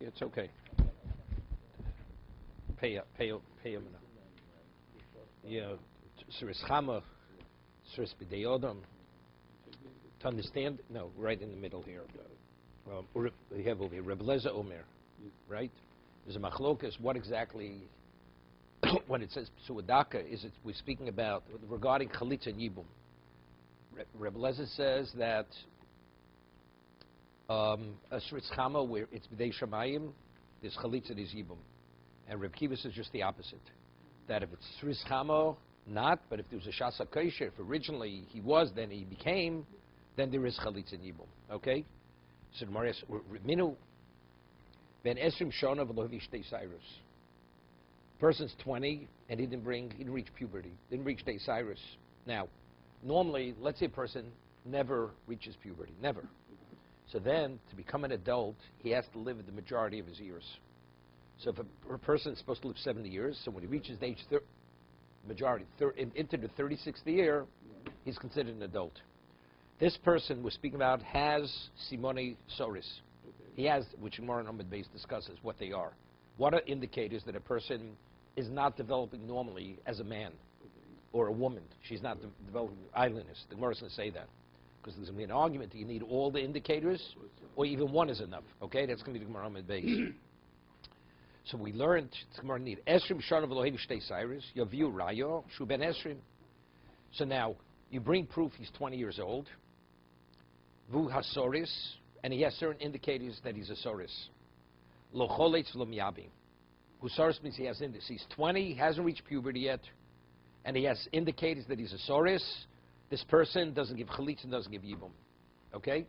It's okay. Pay him enough. Yeah, Siris Chama, Siris B'deyodam. To understand, no, right in the middle here. We have over here, Reb Lezer Omer, right? There's a machlokas, what exactly, when it says Psuadaka, we're speaking about, regarding Chalitza and Yibum. Reb Lezer says that a Siris Chama, where it's B'dei Shamayim, there's Chalitza, there's Yibum. And Reb Kiva says just the opposite. That if it's Siris Chama, not, but if there was a Shasa Kosher, if originally he was, then he became, then there is Chalitza and Yibum. Okay? So the Gemara says, Minu ben Esrim Shona v'lo Shtei Cyrus. Person's 20 and he didn't reach puberty, didn't reach Shtei Cyrus. Now, normally, let's say a person never reaches puberty, never. So then, to become an adult, he has to live the majority of his years. So if a person is supposed to live 70 years, so when he reaches the age into the 36th year, he's considered an adult. This person we're speaking about has Simone Soris. He has, which Gemara and Amud Beis discusses what they are. What are indicators that a person is not developing normally as a man or a woman? She's not developing islandness. The Gemara is going to say that because there's going to be an argument. Do you need all the indicators, or even one is enough? Okay, that's going to be the Gemara and Amud Beis. So we learned the Gemara need Esrim Shana v'lo Shtei Cyrus Yaviu Rayo Shu Ben Esrim. So now you bring proof he's 20 years old. Vu hasoris, and he has certain indicators that he's a soris. Lo choletz lo miyabim. Husoris means he has indicators. He's 20, he hasn't reached puberty yet, and he has indicators that he's a soris. This person doesn't give chalitz and doesn't give yibum. Okay?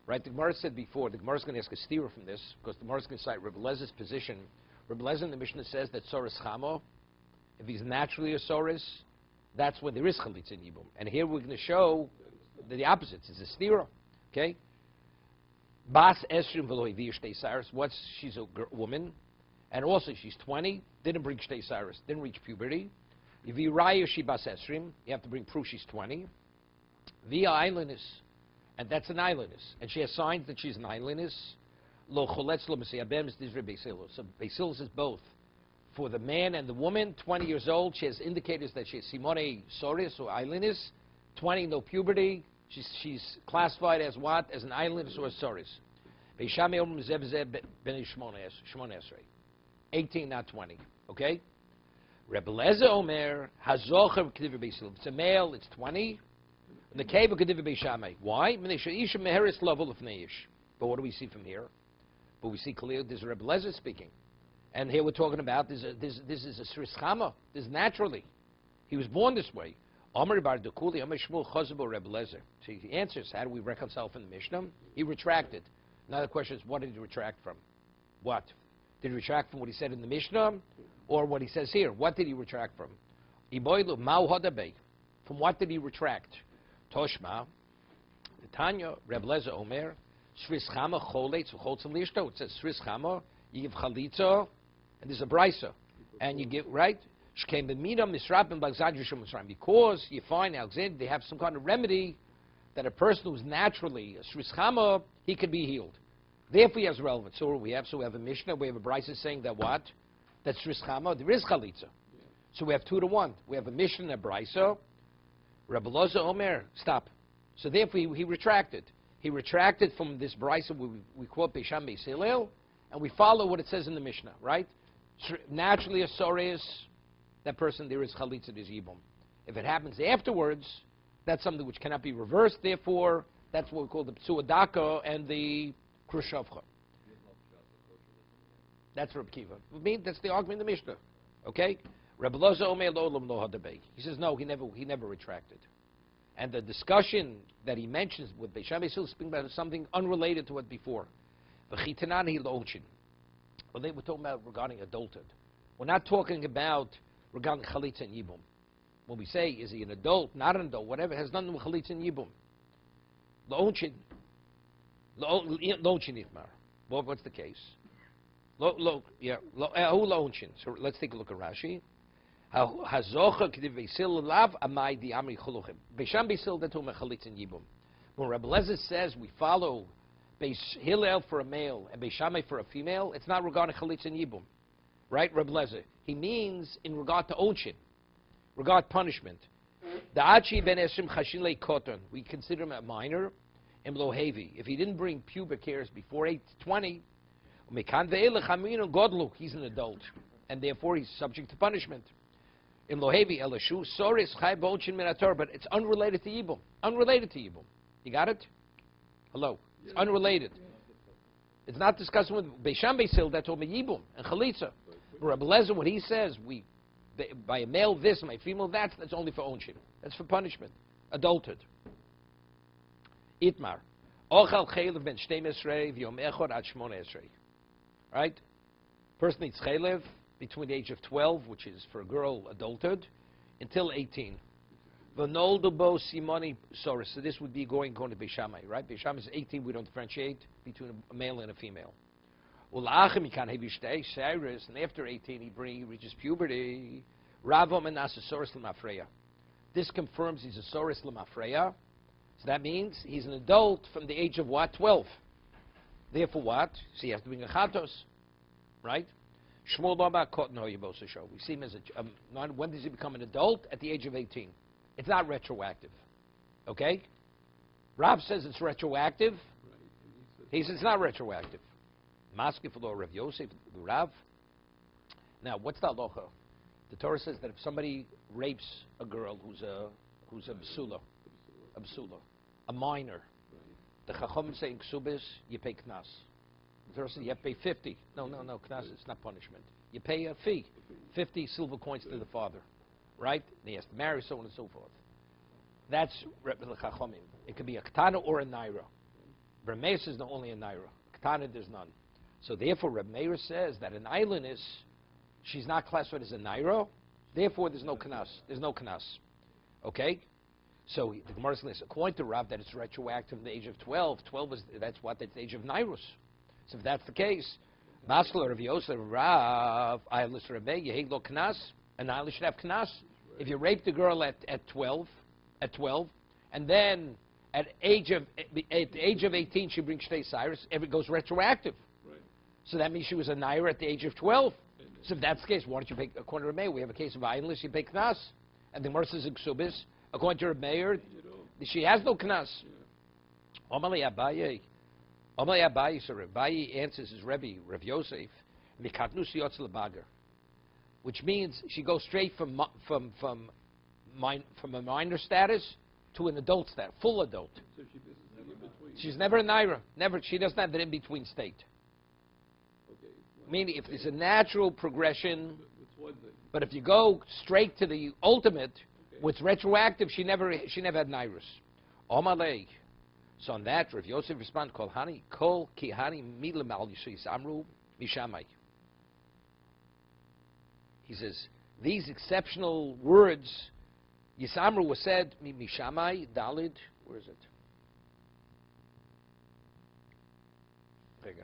Right? The Gemara said before, the Gemara is going to ask a steer from this, because the Gemara is going to cite Reb Lezer's position. Reb Lezer in the Mishnah says that soris chamo, if he's naturally a soris, that's when there is chalitz and yibum. And here we're going to show the opposites. It's a stira, okay? Bas esrim v'lo hiviyu shtei cyrus. She's a woman, and also she's 20, didn't bring shtei cyrus, didn't reach puberty. Hiviyu raya she bas esrim. You have to bring proof she's 20. Via islandess, and that's an islandess, and she has signs that she's an islandess. Lo choletz lo mesiyabem is dizre beisilus. So beisilus is both. For the man and the woman, 20 years old, she has indicators that she has simone soris or islandess. 20, no puberty. She's classified as what? As an islandess or a soris. 18, not 20. Okay? Reb Lezer Omer, Hazocher K'div Beisil. It's a male, it's 20. The Keva K'div Beishamay. Why? But what do we see from here? But we see clearly this is Reb Lezer speaking. And here we're talking about this is a Sris Chama. This is naturally. He was born this way. Amar bar Dekuli, Amar Shmuel Chazabo Reb Lezer. So he answers, how do we reconcile from the Mishnah? He retracted. Now the question is, what did he retract from? What? Did he retract from what he said in the Mishnah? Or what he says here? What did he retract from? Iboilu Ma'u Hadabe. From what did he retract? Toshma, Tanya, Reb Lezer Omer, Sris Chama Choletz V'Choltzim Lishto. It says Sris Chama, you give Chalitza, and there's a Brisa. And you give, right? Because you find Alexander, they have some kind of remedy that a person who's naturally a Sris Chama, he could be healed. Therefore, he has relevance. So we have a Mishnah, we have a Brisa saying that what? That Sris Chama, there is Chalitza. Yeah. So we have 2 to 1. We have a Mishnah and a Brisa. Rebbe Loza Omer, stop. So therefore, he retracted. He retracted from this Brisa, we quote Beisham Beis Hillel, and we follow what it says in the Mishnah, right? Naturally, a soris, that person, there is chalitza, there's yibum. If it happens afterwards, that's something which cannot be reversed. Therefore, that's what we call the psuadaka and the krushavcha. That's Reb Kiva. I mean, that's the argument in the Mishnah. Okay? Reb Loza Omer lo olam lo hadabei. He says no, he never retracted. And the discussion that he mentions with Beisham Beis Hillel is speaking about something unrelated to it before. V'chitanani lo ochin. Well, they were talking about regarding adulthood. We're not talking about regarding chalitza and yibum. When we say, is he an adult, not an adult, whatever, it has nothing with chalitza and yibum. Lo'onchin itmar. Well, what's the case? Lo'onchin. So let's take a look at Rashi. Hazocha k'div beisil lav amai di amri chuluchim. Beisham beisil that talking about chalitza and yibum. When Rebbe Lezer says we follow Beis Hillel for a male and Beis Shammai for a female, it's not regarding chalitza and yibum, right? Reb Lezer. He means in regard to onshin, regard punishment. The achi ben esrim chashin le koton, we consider him a minor. Imlohevi, if he didn't bring pubic hairs before 8 to 20, he's an adult, and therefore he's subject to punishment. Imlohevi elashu soris chai bochin minator, but it's unrelated to yibum. Unrelated to yibum. You got it? Hello. It's unrelated. It's not discussing with Beisham Beisil. That's all yibum and chalitza. Rabbi Lezer, what he says, by a male this, by a female that's only for onshin. That's for punishment. Adulthood. Itmar. Ochal chaylev ben shtei mesrei v'yom echad ad shmona esrei. Right? Person needs chaylev between the age of 12, which is for a girl, adulthood, until 18. V'noldu bo simoni soris. So this would be going to Beis Shammai, right? Beis Shammai is 18. We don't differentiate between a male and a female. Ula'achim yikan hevi shtei cyrus, and after 18 he reaches puberty. Ravom and nasa soris l'mafreya. This confirms he's a soris l'mafreya. So that means he's an adult from the age of what? 12. Therefore what? So he has to bring a chatos, right? Shmuel Baba Kotno Yibosa show. We see him as when does he become an adult? At the age of 18. It's not retroactive. Okay? Rav says it's retroactive. He says it's not retroactive. Maskif law Rav Yosef, the Rav. Now, what's the halacha? The Torah says that if somebody rapes a girl who's a b'sula, a minor, the Chacham saying ksubis, you pay knas. The Torah says you have to pay 50. No, knas, it's not punishment. You pay a fee, 50 silver coins to the father, right? And he has to marry, so on and so forth. That's the Chachamim. It could be a ketana or a naira. Reb Meir says no, only a naira. Ketana, there's none. So therefore, Reb Meir says that an islandess, she's not classified as a naira. Therefore, there's no knas. There's no knas. Okay. So the Gemara says, according to Rav, that it's retroactive from the age of 12. 12 is that's the age of nairus. So if that's the case, Maskler of Yosef Rav, I listen to Rebbe, you lo knas, an island should have knas. If you raped a girl at 12, and then at the age of 18 she brings Shtei Cyrus, it goes retroactive. Right. So that means she was a naira at the age of 12. So if that's the case, why don't you pay, according to Rebbe, we have a case of islandless, you pay knas. And the Gemara says in Ksubis, according to Reb Meir, she has no knas. Amalei Abaye. So Reb Abaye answers his Rebbe, Rav Yosef, mikatnus yotz lebager, which means she goes straight from a minor status to an adult status, full adult. So she's never a naira. Never. She doesn't have that in between state. Okay. Meaning, if there's a natural progression, but if you go straight to the ultimate. What's retroactive, she never had nairus. Omalei. So on that, Rav Yosef responds, Kol kihani milam al yishis amru mishamai. He says, these exceptional words, Yisamru was said, mishamai, dalid, where is it? Rega.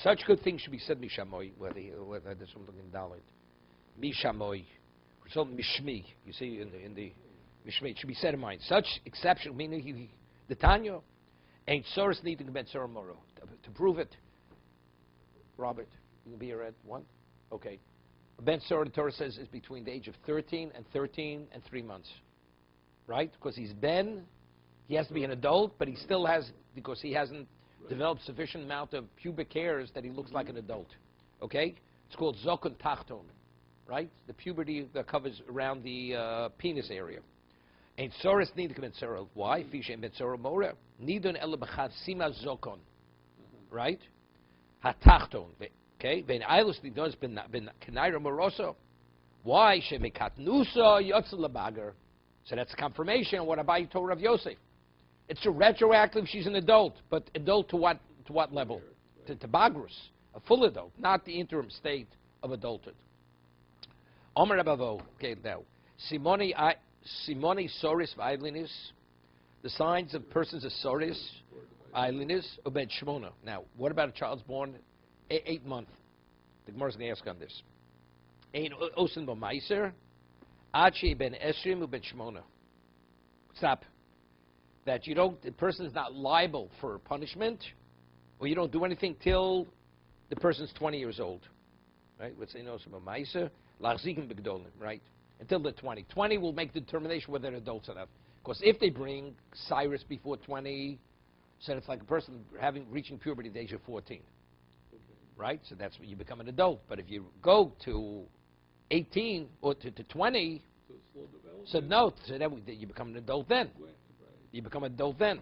Such good things should be said mishamoi, whether there's something in Dalit. Mishamoi. So mishmi. You see in the mishmi, it should be said in mind. Such exception, meaning the Tanya, ain't source needing ben moro. To prove it, Robert, you can be here at 1? Okay. Ben Sora, the Torah says, is between the age of 13 and 3 months. Right? Because he's Ben, he has to be an adult, but he still has, because he hasn't developed sufficient amount of pubic hairs that he looks like an adult. Okay? It's called zokon tachton, right? The puberty that covers around the penis area. Ain't soris need to commit sorrow. Why? Fish ain't sorrow mora. Nidon ela b'chatzima zokon, right? Hatachton. Okay? Ben eilos nidos ben kenaira moroso. Why? Shemekatnusa yotzel labager. So that's confirmation of what Abaye told Rav Yosef. It's a retroactive. She's an adult, but adult to what level? To bagrus, a full adult, not the interim state of adulthood. Omer Abavo. Okay, now Simoni soris v'idlinis. The signs of persons of soris, idlinis, ubed shmona. Now, what about a child's born 8 months? The Gemara is going to ask on this. Ein osin b'maiser, Achi ben Esrim u ben Shmona. Stop. That the person is not liable for punishment, or you don't do anything till the person's 20 years old. Right? Let's say no some ma'isa, lachzikim begdolim, right? Until they're 20. 20 will make the determination whether they're adults or not. Because if they bring Cyrus before 20, so it's like a person reaching puberty at the age of 14. Right? So that's when you become an adult. But if you go to 18 or to 20, so no, so then you become an adult then. You become an adult then.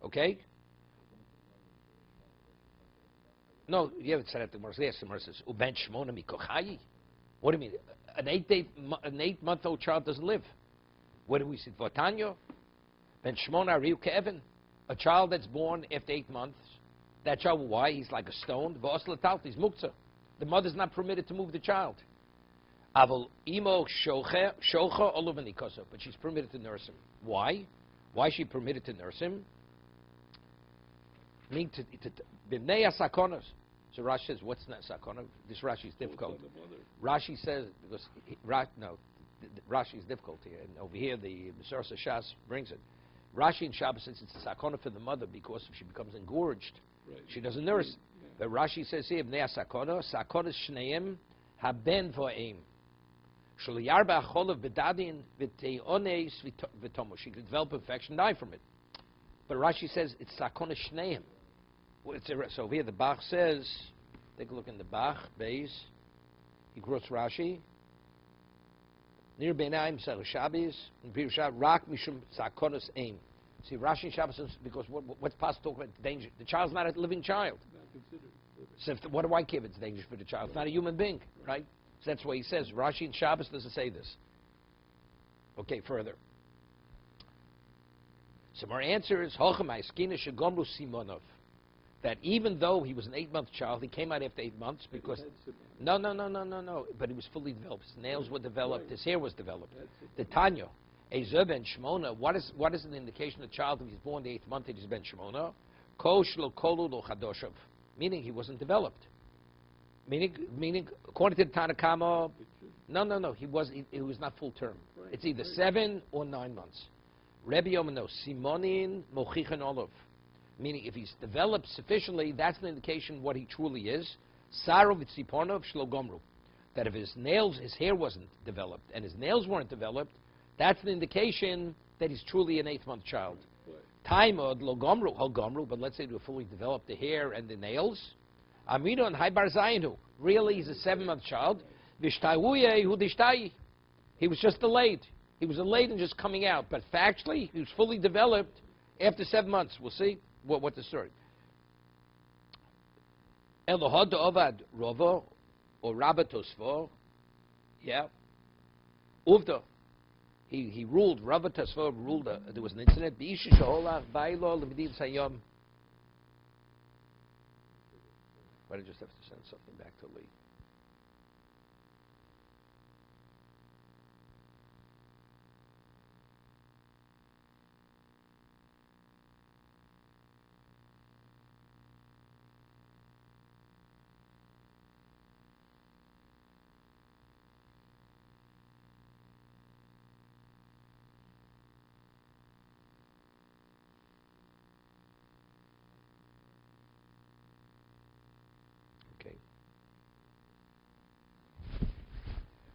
Okay? No, you haven't said it to Mercy. Yes, the Mercy says, Uben Shmona mikochayi. What do you mean? An 8-month-old child doesn't live. Where do we see Vatanyo? Ben Shmona Riu Kevin. A child that's born after 8 months. That child, why? He's like a stone. He's muktzah. The mother's not permitted to move the child. Aval imo shocha oluvanikoso. But she's permitted to nurse him. Why? Why is she permitted to nurse him? B'nei sakonos. So Rashi says, what's not sakona? This Rashi is difficult. Rashi says, because Rashi is difficult here. And over here, the Mesorah Shas brings it. Rashi in Shabbos says it's a sakona for the mother because if she becomes engorged, she doesn't nurse. But Rashi says here, B'nei sakona, sakonas shneim haben vo'im. Shaliyarba acholav bedadin v'teones v'tomo. She could develop infection, die from it. But Rashi says it's sakona shneim. So over here the Bach says, take a look in the Bach, Beis. He quotes Rashi. Nir beinaim sel Shabbos, and Pirushah rak mishum sakonos aim. See, Rashi and Shabbos says, because what's possible to talk about danger? The child's not a living child. So what do I care if it's dangerous for the child? It's not a human being, right? So that's why he says. Rashi and Shabbos doesn't say this. Okay, further. So our answer is Hochamai Skina Shagomru Simonov. That even though he was an 8-month child, he came out after 8 months because no. But he was fully developed. His nails were developed. His hair was developed. The Tanya, Ezeb ben Shmona. What is an indication of the child if he's born the 8th month that he's ben Shmona? Kosh lo kolu lo chadoshav. Meaning he wasn't developed. Meaning according to the Tanakama, no. He was not full term. It's either 7 or 9 months. Rebbe Yomano Simonin mochichan olav. Meaning, if he's developed sufficiently, that's an indication what he truly is. Sarov v'tziponov shlogomru. That if his hair wasn't developed, and his nails weren't developed, that's an indication that he's truly an 8th-month child. Taimod logomru hogomru. But let's say they fully developed the hair and the nails. Amidon haibar zayinu. Really, he's a 7-month child. Vishtayuye hu dishtayi. He was just delayed. He was delayed in just coming out. But factually, he was fully developed after 7 months. We'll see. What the story? Elohad Ovad Rovo or Rabatosvo, yeah. Uvda, he ruled. Rabatosvo ruled. There was an incident. Beisha Shaholach Bailo Lemedin Sayom. But I just have to send something back to Lee.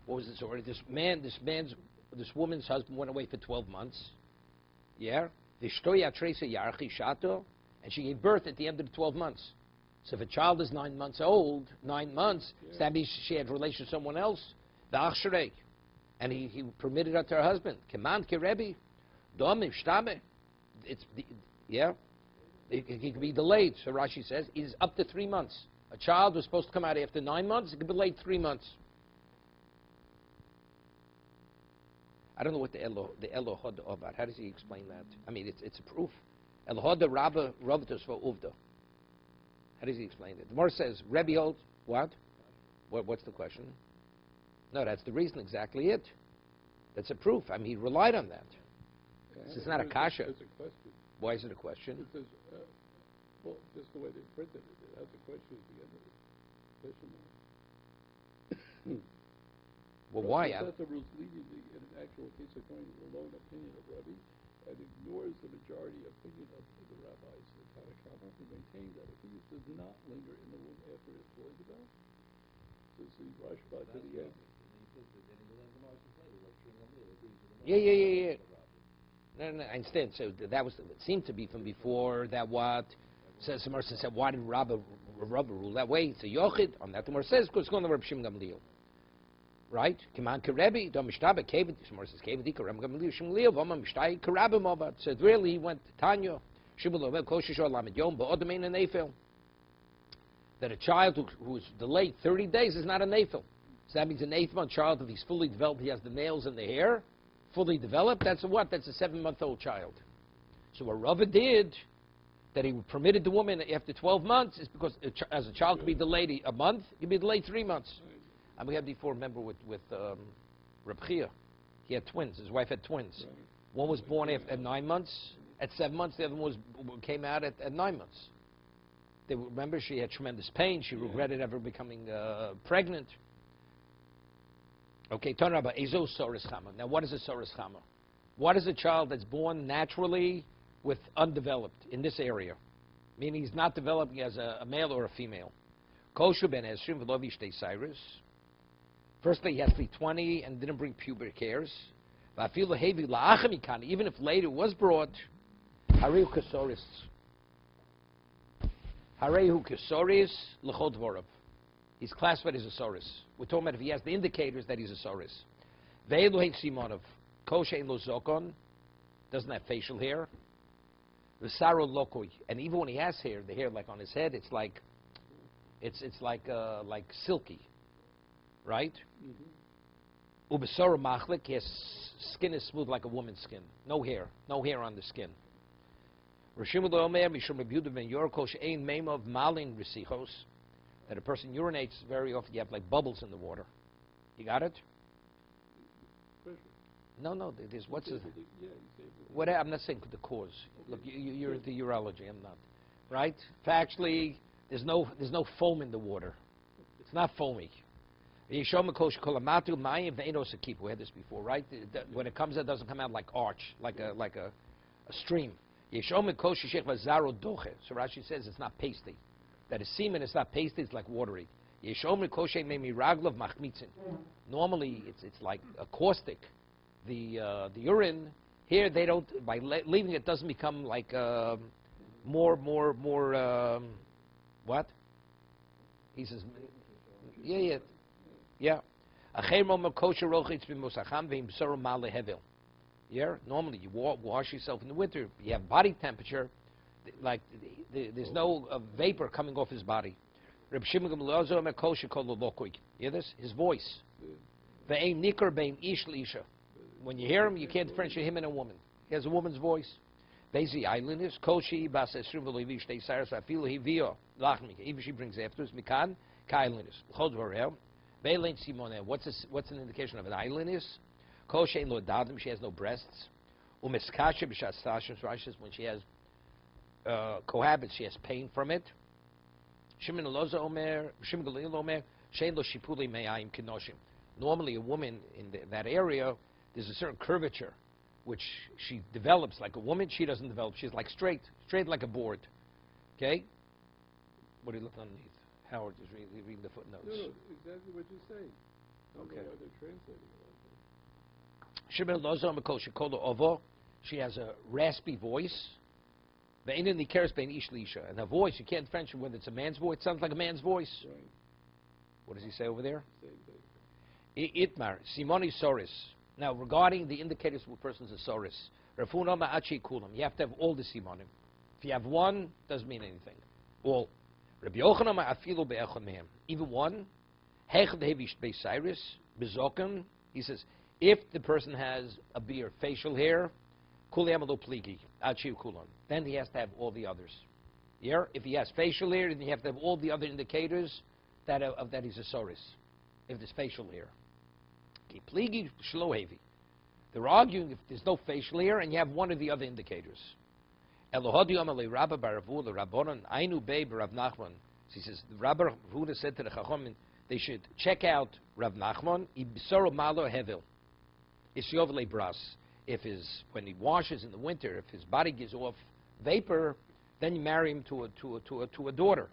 What was the story? This woman's husband went away for 12 months. Yeah? And she gave birth at the end of the 12 months. So if a child is 9 months old, 9 months, so that means she had relations with someone else. And he permitted her to her husband. He could be delayed. So Rashi says, it is up to 3 months. A child was supposed to come out after 9 months. It could be delayed 3 months. I don't know what the Elohod about. How does he explain that? I mean, it's a proof. Elohod Rabba Ravtos for Uvda. How does he explain it? The Gemara says, Rebbe holds, what? What's the question? No, that's the reason, exactly it. That's a proof. I mean, he relied on that. Yeah, it's not a kasha. It's a question. Why is it a question? Because, well, just the way they printed it. It has a question at the end of it. Question mark. Well, Rabbi why? Seta rules leniently in an actual case according to the lone opinion of Rabbi, and ignores the majority opinion of the rabbis, the Tanakama, who maintain that a fetus does not linger in the womb after it's fully developed. So see Rashba to the end. Yeah. No, I understand. So that was, it seemed to be from before that what says the Mercer said, why did Rabba rule that way? It's a Yochid. On that the Mercer says, because it's going to Reb Shimon Gamliel. Right? Kiman Kerebi, Dom Mishtaba, Kevid, the Mercer says, Kevid, Reb Gamliel, Shimon Gamliel, Vama Mishtai, Kerabim Obat. So really he went to Tanya, Shimon Gamliel, Kosher Lamed Yom, Ba'odamein and Eifel. That a child who's delayed 30 days is not a Nephil. So that means an 8th-month child, if he's fully developed, he has the nails and the hair, fully developed, that's a what? That's a 7-month-old child. So what Rava did, that he permitted the woman after 12 months, is because as a child could be delayed a month, he could be delayed 3 months. And we had before, remember, with Reb Chia, he had twins. His wife had twins. One was born at 9 months. At 7 months, the other one came out at 9 months. Remember, she had tremendous pain. She regretted ever becoming pregnant. Okay, turn about Ezo Soris Chama. Now, what is a Soris Chama? What is a child that's born naturally with undeveloped in this area? Meaning he's not developing as a male or a female. Kosher ben Esrim v'lo v'ishtei Cyrus. Firstly, he has to be 20 and didn't bring pubic hairs. V'afilu hevi la'achem ikani. Even if later was brought, Hariu Kasoris. Harehu Kesoris L'chol Dvorav. He's classified as a Soris. We're talking about if he has the indicators that he's a Soris. Ve'elu Hein Simonov. Kosher Lo Zokon. Doesn't have facial hair. V'saro Lokoi. And even when he has hair, the hair like on his head, it's like silky. Right? Ubesoro Machlik. His skin is smooth like a woman's skin. No hair. No hair on the skin. That a person urinates very often, you have like bubbles in the water. You got it? No, there's what's his... What, I'm not saying the cause. Look, you're the urology, I'm not. Right? Factually, there's no foam in the water. It's not foamy. We had this before, right? When it comes out, it doesn't come out like arch, like a stream. So Rashi says it's not pasty. That is semen, it's not pasty, it's like watery. Normally, it's like a caustic. The urine, here they don't, by leaving it doesn't become like more, what? He says, yeah. Yeah, normally you wash yourself in the winter. You have body temperature, like there's no vapor coming off his body. Reb Shimon Gamliel kosher kol lokoi. Hear this? His voice. Ve'ein nikar bein ish l'isha. When you hear him, you can't differentiate him and a woman. He has a woman's voice. Bezi islanders koshi bas esrim v'loivish tei saras afilu hivio lachmik. Even she brings afterwards mikan kailanders. Chod varel. Ve'lein simone. What's an indication of an islanders? Kosher lo dadim, she has no breasts. Umiskasha b'shastashim, when she has cohabit, she has pain from it. Shimon Gamliel omer, shein lo shipuli me'ayim kenoshim. Normally, a woman in that area, there's a certain curvature, which she develops like a woman. She doesn't develop. She's like straight like a board. Okay. What do you look underneath? Howard is reading the footnotes. No, exactly what you're saying. Okay. Why they're translating it. She has a raspy voice. And her voice, you can't differentiate whether it's a man's voice. It sounds like a man's voice. Right. What does he say over there? Same thing. Itmar, Simoni Soris. Now, regarding the indicators of a person's a Soris, you have to have all the Simonim. If you have one, doesn't mean anything. All. Even one. He says, if the person has a beard, facial hair, then he has to have all the others. Yeah? If he has facial hair, then you have to have all the other indicators that he's a Soris. If there's facial hair. They're arguing if there's no facial hair and you have one of the other indicators. So he says, the Rabbi Huda said to the Chacham they should check out Rav Nachman. Ibsoro malo hevel. Isyovle bras. When he washes in the winter, if his body gives off vapor, then you marry him to a daughter.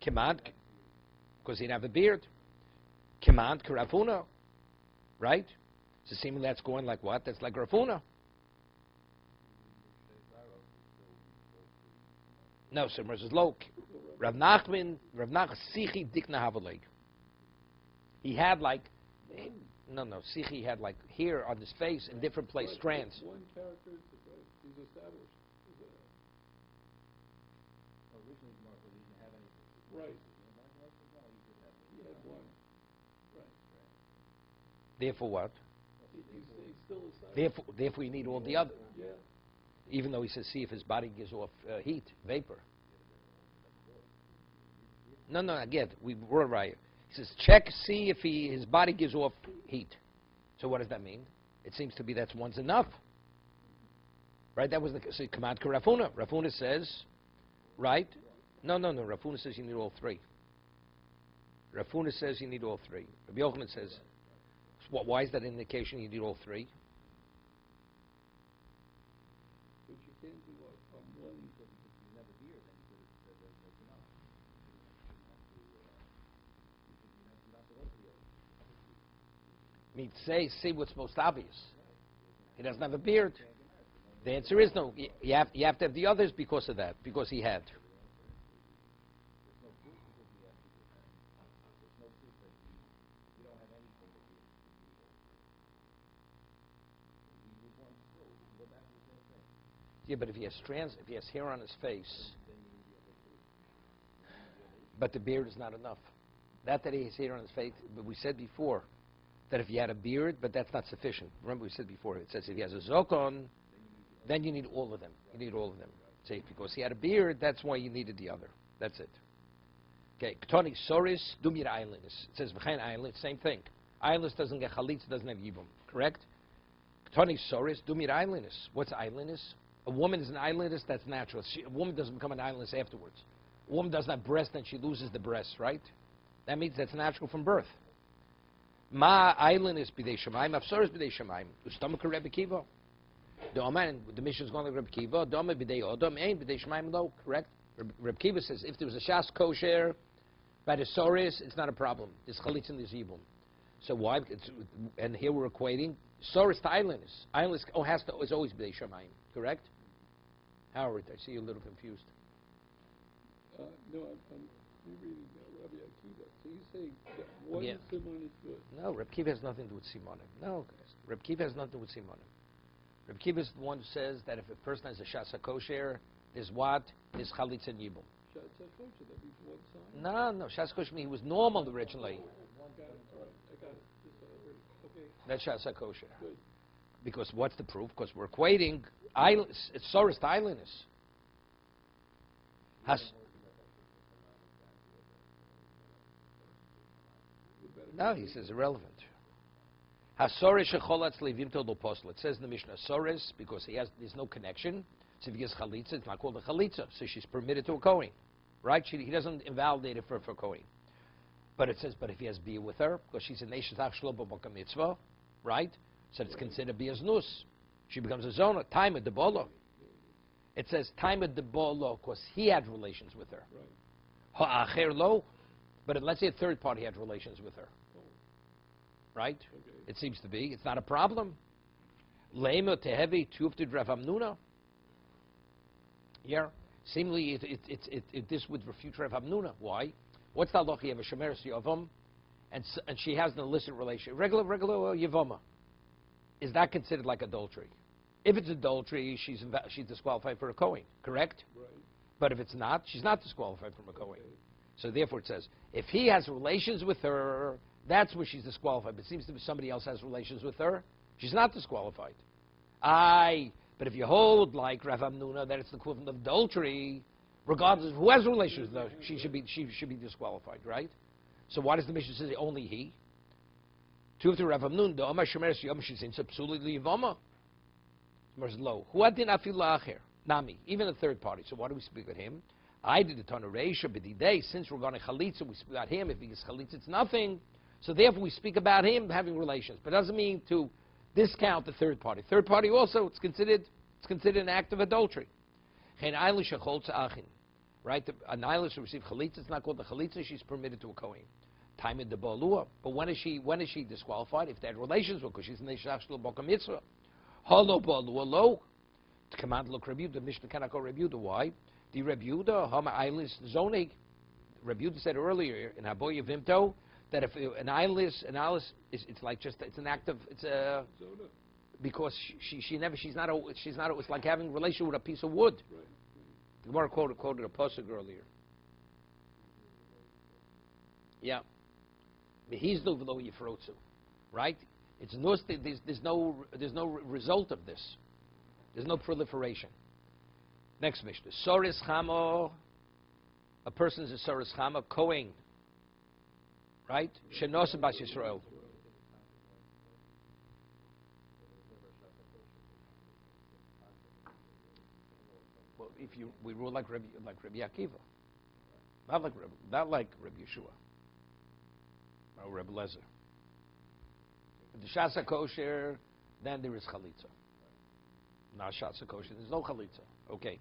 Kemad, because he'd have a beard. Kemad karafuna, right? So seemingly that's going like what? That's like Rafuna. No, so versus low. Rav Nachman Sichi Dikna Havaleg. He had like, Sichi had like here on his face in different place strands. One character, he's established. Right. He had one. Right. Therefore what? He's still established. Therefore you need all the other. Yeah. Even though he says, see if his body gives off heat, vapor. No, again, we were right. He says, check, see if his body gives off heat. So what does that mean? It seems to be that's one's enough. Right? That was the command to Rafuna. Rafuna says, right? No. Rafuna says you need all three. Rafuna says you need all three. Rabbi Yochanan says, why is that an indication you need all three? But you can't do on one. I mean, say what's most obvious. He doesn't have a beard. The answer is no. You have to have the others because of that, because he had. Yeah, but if he has strands, if he has hair on his face, but the beard is not enough. That he has hair on his face, but we said before that if he had a beard, but that's not sufficient. Remember we said before, it says if he has a zokon, then you need all of them. You need all of them. Say, because he had a beard, that's why you needed the other. That's it. Okay, Ktoni Soris, Dumir Islandis. It says, V'chein Island, same thing. Islandis doesn't get Chalitz, doesn't have Yibum. Correct? Ktoni Soris, Dumir Islandis. What's Islandis? A woman is an islandess, that's natural. A woman doesn't become an islandess afterwards. A woman doesn't have breast and she loses the breast, right? That means that's natural from birth. Ma islandess b'dei Shemaim, Afsoris b'dei Shemaim. Ustamaka Rebbe Kiva. The mission is going like Rebbe Kiva. Doma b'dei Odom, ain't b'dei Shemaim lo. Correct? Rebbe Kiva says if there was a Shas kosher by the Soris, it's not a problem. There's Chalitz and there's Yibum. So why? And here we're equating Soris to islandess. Islandess is always b'dei Shemaim. Correct? Howard, I see you a little confused. No, I'm rereading Rabbi Akiva. So you say that one simon is good. No, Reb Kiva has nothing to do with simonim. No, guys. Reb Kiva has nothing to do with simonim. Reb Kiva is the one who says that if a person has a shasa kosher, there's what? There's chalitz and yibum. Shasa kosher, that means one sign? No, shasa kosher means he was normal originally. I got it. Okay. That's shasa kosher. Good. Because what's the proof? Because we're equating it's Soros to islandess. No, he says irrelevant. Hasores shecholatz levim tol posel. It says in the Mishnah Hasores because there's no connection. So if he gets chalitza, it's not called a chalitza. So she's permitted to a kohen, right? He doesn't invalidate it for kohen. But it says, but if he has beer with her, because she's a nation shlo b'makam mitzvah, right? So it's considered biaznus. She becomes a zona. Time at the bolo. It says time at the bolo because he had relations with her. Ha'acher lo. But let's say a third party had relations with her. Right? Okay. It seems to be. It's not a problem. Lema tehevi tufted Rav Amnuna. Yeah. Seemingly, this would refute Rav Amnuna. Why? What's the halacha? You have a shemeres yavam, and she has an illicit relationship. Regular yavama. Is that considered like adultery? If it's adultery, she's disqualified for a kohen. Correct? Right. But if it's not, she's not disqualified from a kohen. Okay. So therefore, it says if he has relations with her, that's where she's disqualified. But it seems to be somebody else has relations with her, she's not disqualified. But if you hold like Rav Amnuna that it's the equivalent of adultery, regardless of who has relations with her, she should be disqualified, right? So why does the Mishnah say only he? Two of the Rav Amnun, the Omar Shemeres Yom, she's in absolutely Yivama. Shemeres low. Who adin afil la'acher? Nami, even a third party. So why do we speak with him? I did it on a Reisha b'didei. Since we're going to chalitza, we speak about him. If he is chalitza, it's nothing. So therefore, we speak about him having relations. But it doesn't mean to discount the third party. Third party also, it's considered an act of adultery. Chen eilish acholza achin. Right? An eilish who received chalitza, it's not called the chalitza. She's permitted to a kohen. Time in the balua. But when is she disqualified? If they had relations with her, because she's in the shachshul b'ka mitzvah. Halo balua lo. To command look Rebuda. The Mishnah cannot go Rebuda. Why? The Rebuda, Hama Eilis Zonig. Rebuda said earlier in Haboya Vimto that if an Eilis, it's like just, it's an act of, it's a, because she's not, it's like having a relation with a piece of wood. Right. The Gemara quoted a pasuk earlier. Yeah. He's the v'lo yifrotzu. Right? It's there's no result of this. There's no proliferation. Next Mishnah. Soris Chamo. A person is a Soris Chamo. Kohen. Right? Shenos Bas Yisrael. Well, we rule like Rabbi Akiva. Not like Rabbi Yeshua. Or Rabbi Lezer. The Shasa Kosher, then there is Chalitza. Now Shasa Kosher, there's no Chalitza. Okay.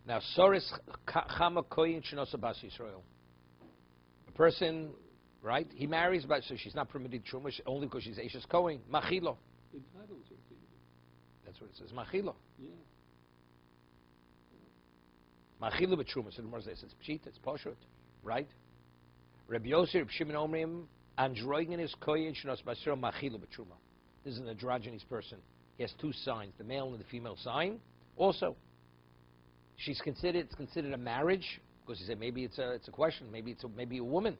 Now, Soris Chama Koyin Shenosa Bas Yisrael. A person, right? He marries, but so she's not permitted Truma only because she's Ashes Koyin. Machilo. Entitles her to. That's what it says. Machilo. Yeah. Machilo b'Truma. So the Gemara says it's Pshita, it's Poshut, right? Rabbi Yossi, Rabbi Shimon Omrim, androgynous Koyin Shenosa Bas Yisrael Machilo b'Truma. This is an androgynous person. He has two signs, the male and the female sign. Also, it's considered a marriage because he said maybe it's a question, maybe a woman.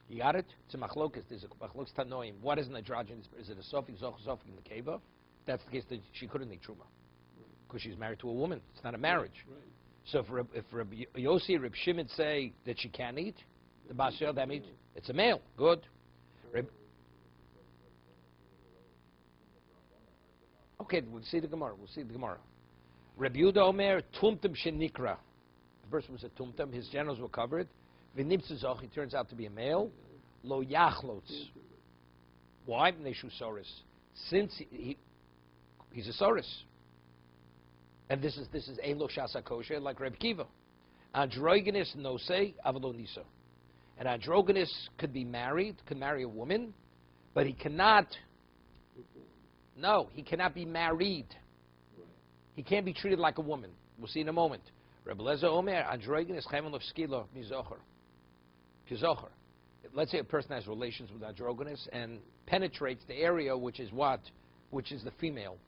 You got it? It's a machlokas. There's a machlokas tanoim. What is an androgynous? Is it a sofik zoch in the keva? If that's the case, then she couldn't need truma because she's married to a woman. It's not a marriage. Right. So if Rabbi Yossi, Rabbi Shimon say that she can't eat the basel, that means it's a male. Good. Okay, we'll see the Gemara. Rabbi Yehuda Omer, Tumtum Shenikra. The person was a Tumtum, his genitals were covered. V'nimtzuzoch, he turns out to be a male. Lo Yachlotz. Why? Neshu Soris. Since he's a Soris. And this is Ein Lo Shasa Kosher, like Reb Kiva. Androgynous Nosei Avalo Nisa. An androgynous could marry a woman, but he cannot. No, he cannot be married. He can't be treated like a woman. We'll see in a moment. Rebbe Lezer Omer, androgynous chayman of skila mizocher. Kizocher. Let's say a person has relations with androgynous and penetrates the area which is what? Which is the female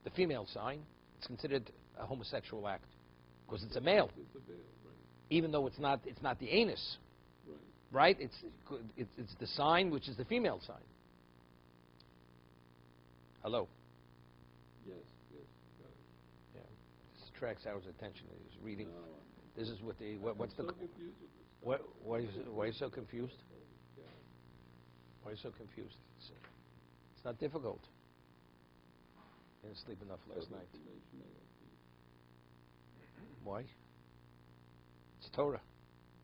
sign. It's considered a homosexual act because it's a male. It's a veil, right. Even though it's not the anus. Right? It's the sign which is the female sign. Hello. Yes. Yeah. This attracts our attention. He's reading. No, This is what what's I'm the so confused with this stuff. why are you so confused? Yeah. Why are you so confused? It's not difficult. You didn't sleep enough last night. Information I don't need. Why? It's Torah.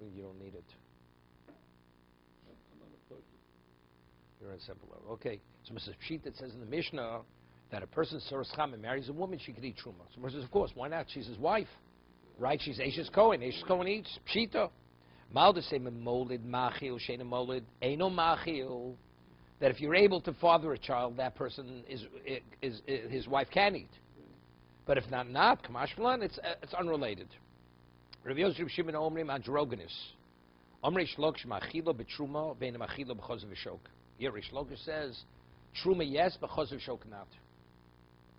You don't need it. I'm on a budget. You're on a simple level. Okay. So Mrs. Pshita says in the Mishnah that a person Soros Chama marries a woman, she could eat Truma. So Moses says, of course, why not? She's his wife. Right? She's Ashes Cohen. Ashes Cohen eats Pshita. Malda say Molid Machil, Shena Molid, Eino Machil. That if you're able to father a child, that person is his wife can eat. But if not, Kamash Malan, it's unrelated. Rav Yosef Rav Shimon Omrim androgynous. Omrei Shlokish Machila betruma bein Machila b'choz v'shok. Here Rish Lakish says truma yes, but choz v'shok not.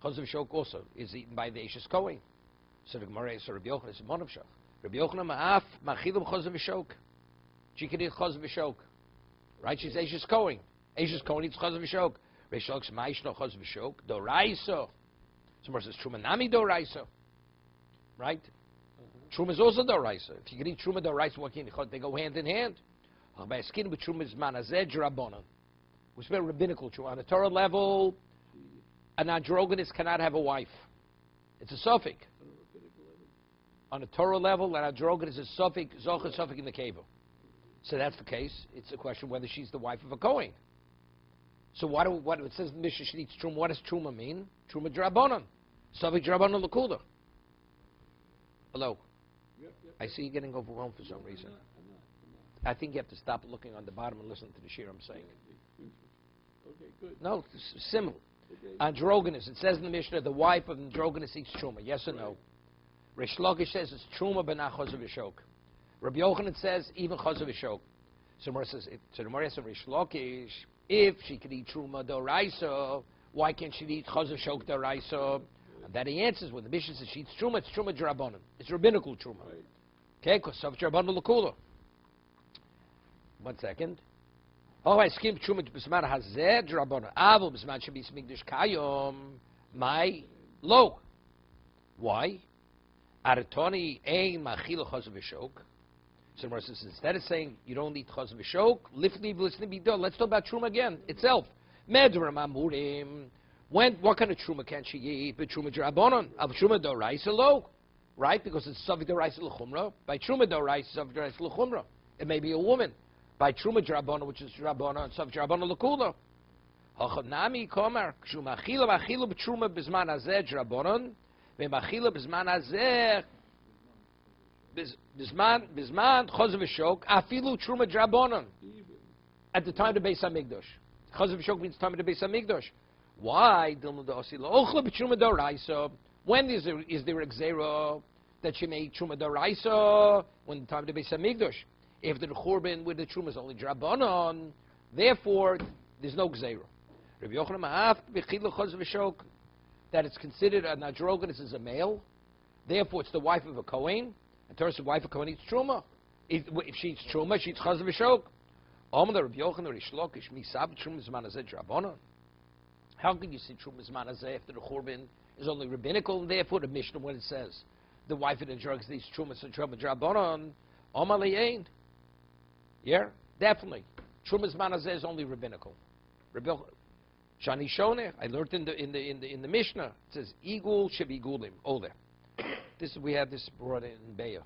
Choz v'shok also is eaten by the Ashes Kohen. So the Gemara, so Rabbi Yochanan is a monav shach. Rabbi Yochanan ma'af Machila b'choz v'shok. She can eat choz v'shok. Right? She's Ashes Kohen. Ashes Kohen eats choz v'shok. Rish Lakish ma'ishno choz v'shok doraisa. Somewhere says truma nami doraisa. Right? Truma is also doraisa. If you can eat truma doraisa, what can you? They go hand in hand. By skin with truma is manazed rabbanon. We speak rabbinical truma. On a Torah level, an androgynous cannot have a wife. It's a suffix. on a Torah level, and androgynous is Sufik, Zocha, Sufik in the Keva. So that's the case. It's a question whether she's the wife of a Kohen. So what it says in Mishnah, she eats Truma. What does Truma mean? Truma Drabonon. Sufik Drabonon Lakuda. Hello? Yep. I see you getting overwhelmed for some reason. I'm not. I think you have to stop looking on the bottom and listen to the shir I'm saying. Okay, good. No, it's similar. Okay. Androgynous. It says in the Mishnah, the wife of androgynous eats Truma. Yes or no? Rish Lakish says it's Truma but not Chazav V'Shok. Rabbi Yochanan says even Chazav V'Shok. So the Gemara says Rish Lakish, if she could eat Truma Doraisa, why can't she eat Chazav V'Shok Doraisa? And that he answers when the Mishnah says she eats Truma, it's Truma Drabonon. It's rabbinical Truma. Right. Okay, because Sav Drabonon Lakula. 1 second. Oh, I skimmed Truma B'Zman Hazeh Drabonon. Avol B'Zman Shabis Migdash Kayom. My low. Why? Aratoni ein machil chazav v'shok. So the says instead of saying you don't need chazav v'shok, lifni v'lisni b'dol. Let's talk about truma again itself. Medram amurim. What kind of truma can she eat? But truma drabonon. Av truma doraisa lo. Right? Because it's savik doraisa l'chumra. By truma doraisa savik doraisa l'chumra. It may be a woman. By truma drabonon, which is drabonon, savik drabonon l'kula. Hachanami komar. Truma achila v'achila b'truma b'zman hazeh drabonon. B'machila b'zman hazeh b'zman chazav v'shok afilu truma drabonon at the time of the Beis Hamikdash. Chazav v'shok means time of the Beis Hamikdash. Why? When is there a gzera that she made truma doraisa when the time of the Beis Hamikdash? If the churban with the truma is only drabonon, therefore there's no gzera. Rabbi Yochanan ma'af b'chila chazav v'shok. That it's considered an androgynous as a male, therefore it's the wife of a Kohen. And Torah says the wife of a Kohen eats truma. If she eats truma, she eats chazav v'shok. How can you see truma zman hazeh after the churban is only rabbinical, and therefore the Mishnah when it says the wife of the androgynous eats truma, so truma drabonon, Amalei ain't. Yeah, definitely. Truma zman hazeh is only rabbinical. Shani Shoneh, I learned in the Mishnah. It says eagle shebigulim oleh. We have this brought in Beya.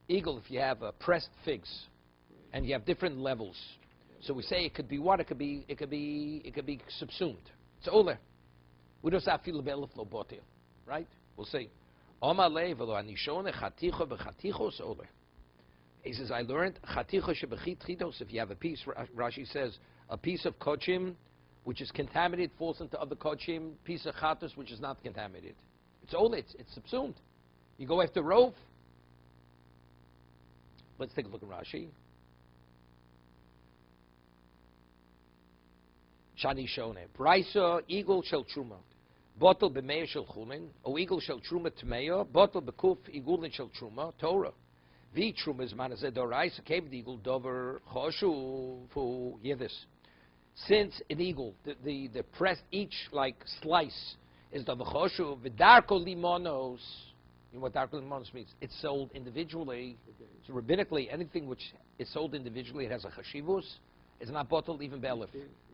Eagle, if you have pressed figs, and you have different levels. So we say it could be what? It could be subsumed. It's oleh. We don't say feel belif lo botil, right? We'll say Amalei v'lo ani shoneh chaticha b'chatichos oleh. He says I learned chaticha shebechitchitos. If you have a piece, Rashi says a piece of kochim which is contaminated, falls into other kochim, piece of chatos, which is not contaminated. It's only, it's subsumed. You go after rove. Let's take a look at Rashi. Shani Shone. Braisa, eagle shel truma. Bottle b'meya shel chulin. O eagle shel truma tmeya. Bottle b'kuf igulin shel truma. Torah. V truma is manazeh doraisa. Cave the eagle dover choshu. Hear this. Since an eagle, the pressed each like slice is the v'choshu v'darko limonos. You know what darko limonos means? It's sold individually. Okay. So rabbinically, anything which is sold individually, it has a chashivus. It's not bottled even belif.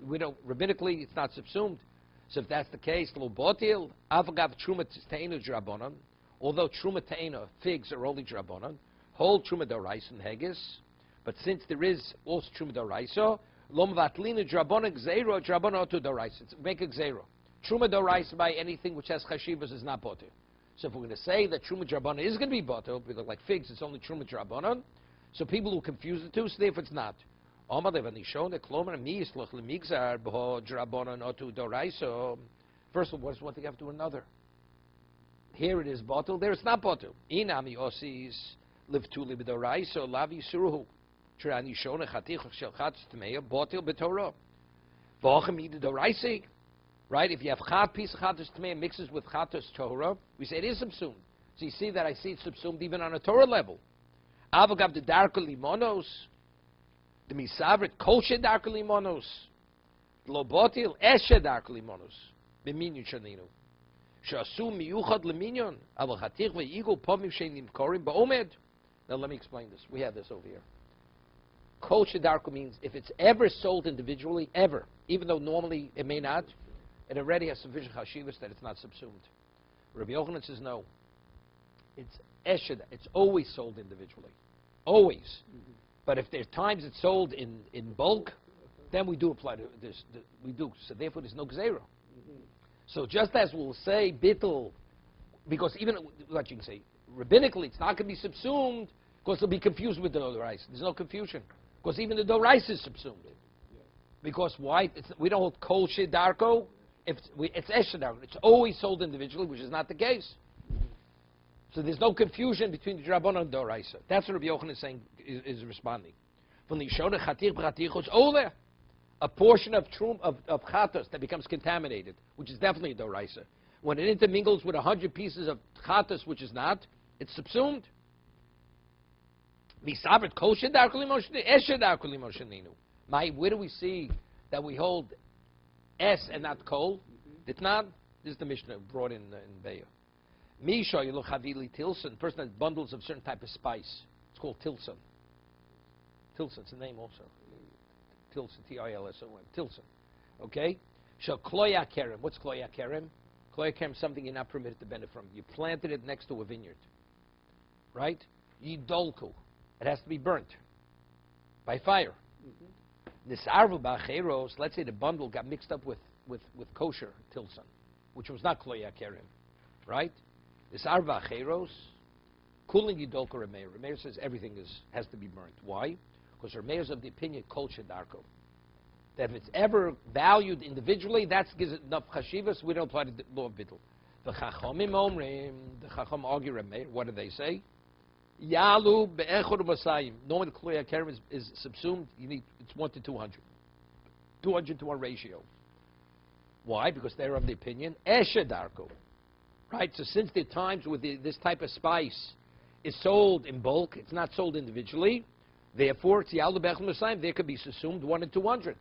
We don't rabbinically, it's not subsumed. So if that's the case, lo botil avagav truma teina drabonon. Although truma teina figs are only drabonon, whole truma doraisa and hegis. But since there is also truma doraisa. Lom vatlina drabona gzeiro drabona to doraisa. Make a gzeiro. Truma doraisa by anything which has chashivas is not botel. So if we're going to say that truma drabona is going to be botel, because like figs it's only truma drabona, so people will confuse the two, so therefore it's not. First of all, what does one thing have to do another? Here it is botel, there it's not botel. Inami osis live to live doraisa lavi suruhu. Right? If you have chat, piece of chatos tmeya mixes with chatos Torah, we say it is subsumed. So you see that I see it subsumed even on a Torah level. Avagav the darko limonos, the misavrit kosher darko limonos, lo botil eshe darko limonos, b'minyan shaninu. Shasu miyuchad leminyan, aval chatich ve'igul pomim shenim korim ba'omed. Now let me explain this. We have this over here. Kosher darko means if it's ever sold individually, ever, even though normally it may not, it already has sufficient chashivas that it's not subsumed. Rabbi Yochanan says no. It's eshad. It's always sold individually. Always. But if there's times it's sold in bulk, then we do apply to this. We do. So therefore, there's no gzeira. So just as we'll say bittul, because even what you can say rabbinically, it's not going to be subsumed because it'll be confused with the doraisa. There's no confusion because even the doraisa is subsumed. Because why? We don't hold kol shedarko. It's eshedarko. It's always sold individually, which is not the case. So there's no confusion between the Rabbanan and the Doraisa. That's what Rabbi Yochanan is saying, is responding. From the Yishona Chatich B'Chatichos Oleh, a portion of chatos that becomes contaminated, which is definitely a Doraisa. When it intermingles with 100 pieces of chatos, which is not, it's subsumed. Misavrit kol shedarko limosheni, eshedarko limosheninu. Where do we see that we hold S and not kol? It's not. This is the Mishnah brought in Be'er. Misha Yeluchavili Tilson, person that bundles of certain type of spice. It's called Tilson. Tilson's a name also. Tilson, T-I-L-S-O-N. Tilson. Okay? Shall Kloya Kerem. What's Kloya Kerem? Kloya Kerem is something you're not permitted to benefit from. You planted it next to a vineyard. Right? Yidolku. It has to be burnt by fire. Nisarvu Ba'cheros, let's say the bundle got mixed up with kosher Tilson, which was not Kloya Kerem. Right? This arba cheros, cooling yidolka Rameir. Rameir says everything has to be burnt. Why? Because Rameir is of the opinion kol shedarko. That if it's ever valued individually, that gives it enough chashivas. We don't apply the law of bittul. The chachamim omrim, the chacham argue Rameir. What do they say? Yalu be'echod u'masayim. Normally the kloya kerem is subsumed. It's 1 to 200. 200 to 1 ratio. Why? Because they're of the opinion eshedarko. Right, so since there are times where this type of spice is sold in bulk, it's not sold individually, therefore, it's Yal Bechel Masayim, there could be assumed 1 in 200.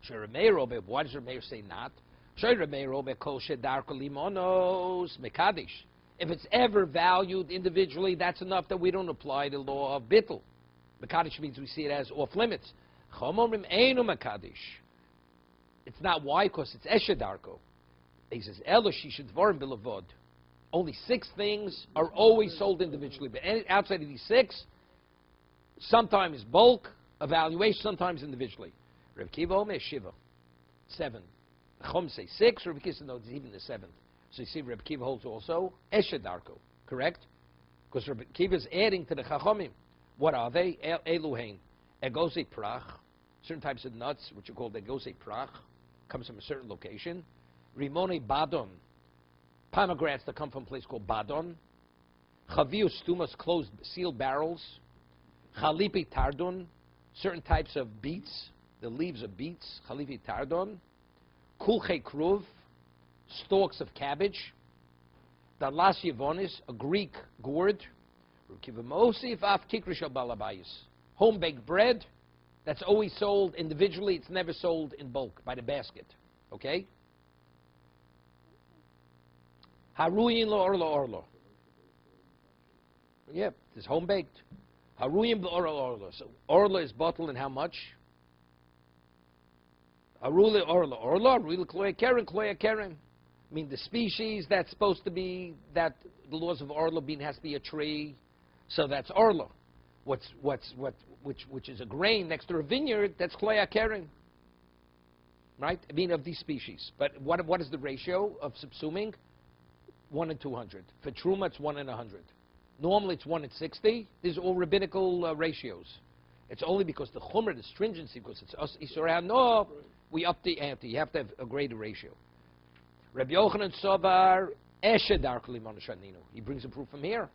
Why does Rameir say not? If it's ever valued individually, that's enough that we don't apply the law of bittul. Mekadesh means we see it as off limits. It's not why, because it's eshedarko. He says, only 6 things are always sold individually. But outside of these 6, sometimes bulk, evaluation, sometimes individually. Reb Kiva Omer Shiva, 7. Chum say 6, Reb Kiva knows even the 7th. So you see Reb Kiva holds also Eshedarko, correct? Because Reb Kiva is adding to the Chachomim. What are they? Eluhain. Egose Prach, certain types of nuts, which are called Egose Prach, comes from a certain location. Rimone Badon, pomegranates that come from a place called Badon. Chavius Stumas, closed, sealed barrels. Chalipi Tardon, certain types of beets, the leaves of beets. Chalipi Tardon. Kulche Kruv, stalks of cabbage. Dalas Yevonis, a Greek gourd. Kivamosif Af Kikrisha Balabayis, home-baked bread that's always sold individually. It's never sold in bulk by the basket. Okay? Haruyin lo orlo. Yeah, it's home baked. Haruyin lo orlo. So orlo is bottled in how much? Haruli orlo. Haruli kloya keren. I mean, the species that's supposed to be, that the laws of orlo being has to be a tree, so that's orlo. Which is a grain next to a vineyard, that's kloya keren. Right? I mean, of these species. But what is the ratio of subsuming? 1 in 200. For Truma, it's 1 in 100. Normally, it's 1 in 60. These are all rabbinical ratios. It's only because the Chumrah, the stringency, because it's us Yisrael, no, we up the ante. You have to have a greater ratio. Rabbi Yochanan Sobar, Eshed Arkli Monashaninu. He brings a proof from here.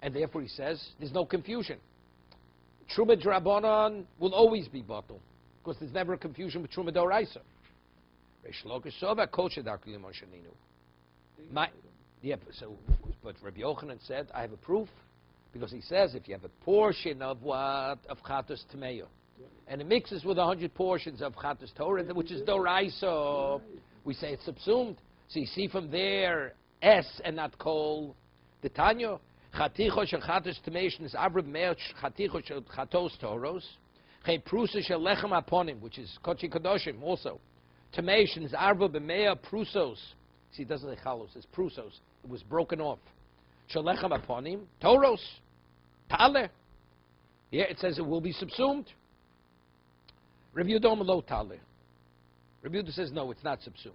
And therefore, he says, there's no confusion. Truma Drabonon will always be bottled, because there's never a confusion with Truma Doraisa. Reish Lakish Sobar, Koshed Arkli Monashaninu. But Rabbi Yochanan said, I have a proof, because he says if you have a portion of what? Of Chatos Tmeyo, and it mixes with 100 portions of Chatos Torah, which is Doraisa, we say it's subsumed. So you see from there, S and not Kol. The Tanya, Chaticho Shel Chatos Tmeyo is Avrab Me'ach Chaticho Shel Chatos Toros, Chei Prusa Shel Lechem Aponim, which is Kochi Kadoshim also. Tmeyo is Avrab Me'ach Prusos. See, it doesn't say chalos, it's prusos. It was broken off. Shalechem aponim, Toros, Tale. Yeah, it says it will be subsumed. Rabbi Yehuda lo Tale. Rabbi Yehuda says no, it's not subsumed.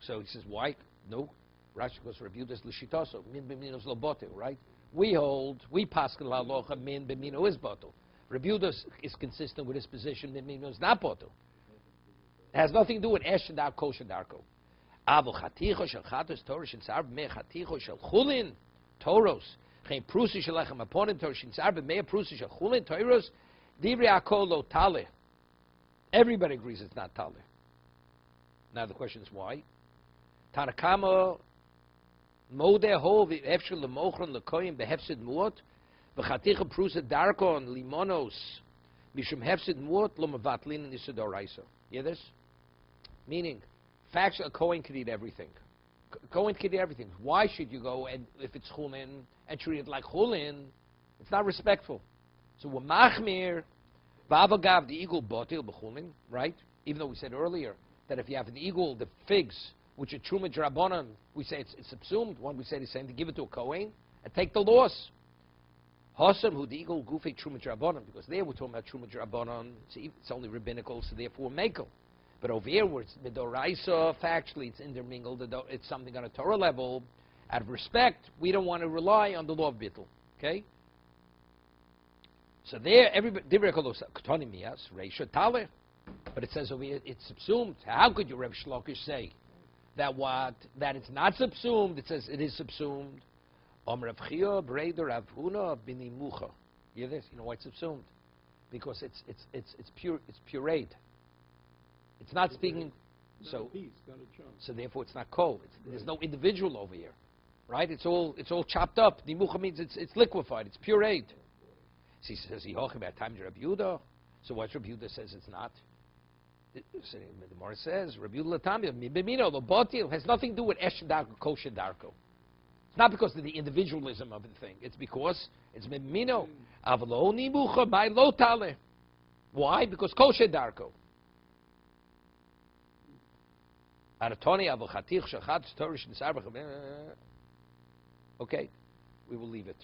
So he says, why? No. Rashi goes, Rabbi Yehuda's l'shitaso, min b'mino lo botel, right? We paskel halacha, min b'mino is botel. Rabbi Yehuda is consistent with his position, min b'mino is not botel. It has nothing to do with esh and kol shadarko. Avo chaticho shel chatos toros shinsar b'mei chaticho shel chulin toros chen prusi shelechem aponim toros shinsar b'mei prusi shel chulin toros divri akol lo tale. Everybody agrees it's not tale. Now the question is why? Tanakama modeh hov efshel lemochron lekoyim behefsid muot v'chaticha prusa darkon limonos mishum hefsid muot lo mevatlin nisadoraisa. You hear this? Meaning, facts, a Kohen could eat everything. Kohen could eat everything. Why should you go and if it's chulin and treat it like chulin? It's not respectful. So we're machmir v'avagav the eagle botil b'chulin, right? Even though we said earlier that if you have an eagle, the figs, which are truma drabonon, we say it's subsumed. One we say the same to give it to a Kohen and take the loss. Hosam who the eagle gufe truma drabonon, because there we're talking about truma drabonon. It's only rabbinical, so therefore mekel. But over here, where it's midoraisa, factually, it's intermingled. It's something on a Torah level. Out of respect, we don't want to rely on the law of bittul. Okay. So there, everybody reisha tale, but it says over here it's subsumed. How could you, Reb Shlokish, say that it's not subsumed? It says it is subsumed. Rav Chia Breder Rav Huna bini mucha. You hear this? You know why it's subsumed? Because it's pureed. It's not speaking. So therefore it's not kol. There's no individual over here, right? It's all chopped up. Nimucha means it's liquefied. It's pureed. So he says he talking about time to Rabbi Yehuda. So what Rabbi Yehuda says it's not. The Gemara says Rabbi Yehuda Latamia mibimino lobotil has nothing to do with esh darko kol shedarko. It's not because of the individualism of the thing. It's because it's mibimino avlo nimucha by lotale. Why? Because kol shedarko. Okay, we will leave it.